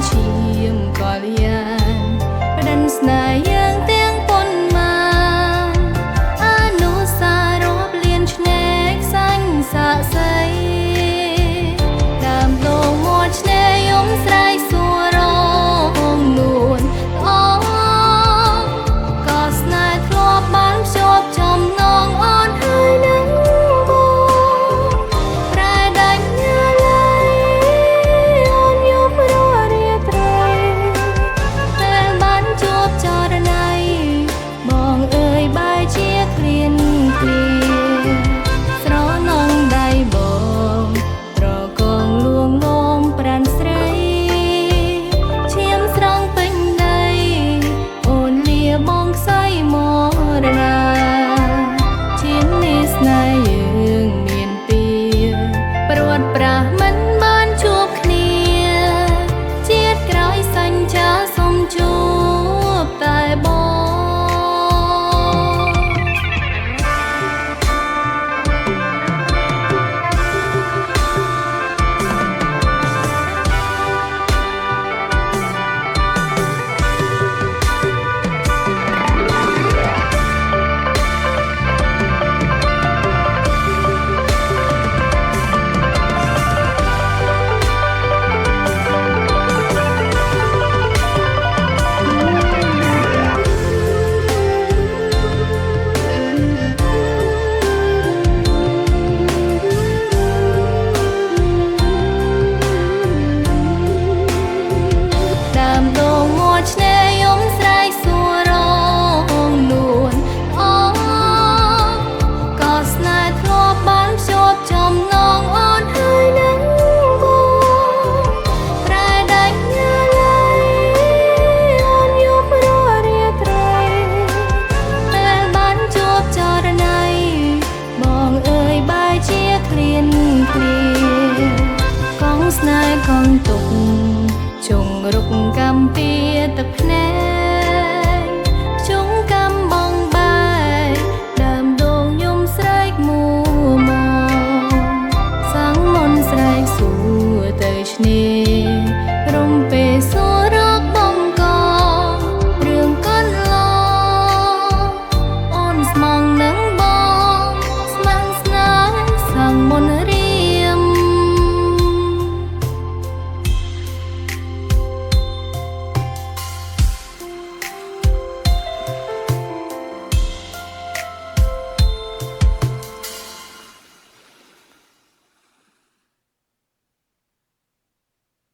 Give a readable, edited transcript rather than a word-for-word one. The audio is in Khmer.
ឈាមក៏លៀនផ្ដិនស្នេហ៍យើងទាំងប៉ុន្មានអនុសាររាប់លានឆ្នេរខ្សាញ់សាក់សីដើមដងមាត់ឆ្នេរយំស្រែកសួររងនួនអូក៏ស្នេហ៍ធ្លាប់បានភ្ជាប់ចំណងអូនហើយនឹងបងប្រែដាច់ញ៉ាឡៃអូនយំរស់រាត្រីតែបានជួបចរណៃបងអើយបែរជាគ្លៀនគ្លាស្រណងដៃបងត្រកងលួងលោមប្រានស្រីឈាមស្រង់ពេញដីអូនលាបងខ្សែមរណាជានេះស្នេហ៍យើងមានពីព្រួតប្រាស់មិនបានជួបគ្នាជាតិក្រោយសញ្ចាសុំជួបតែបងឆ្នេរយំស្រែកសួររងនួនអូក៏ស្នេហ៍ធ្លាប់បានភ្ជាប់ចំណងអូនហើយនឹងបងប្រែដាច់ញ៉ាឡៃអូនយំរស់រាត្រីតែបានជួបចរណៃបងអើយបែរជាគ្លៀនគ្លាកងស្នេហ៍កងទុកជងរុកកំពីទឹកភ្នែកជងកំបងបែកដើមដងយំស្រែកមួមកសាំងមុនស្រែកសួរទៅឆ្នេរ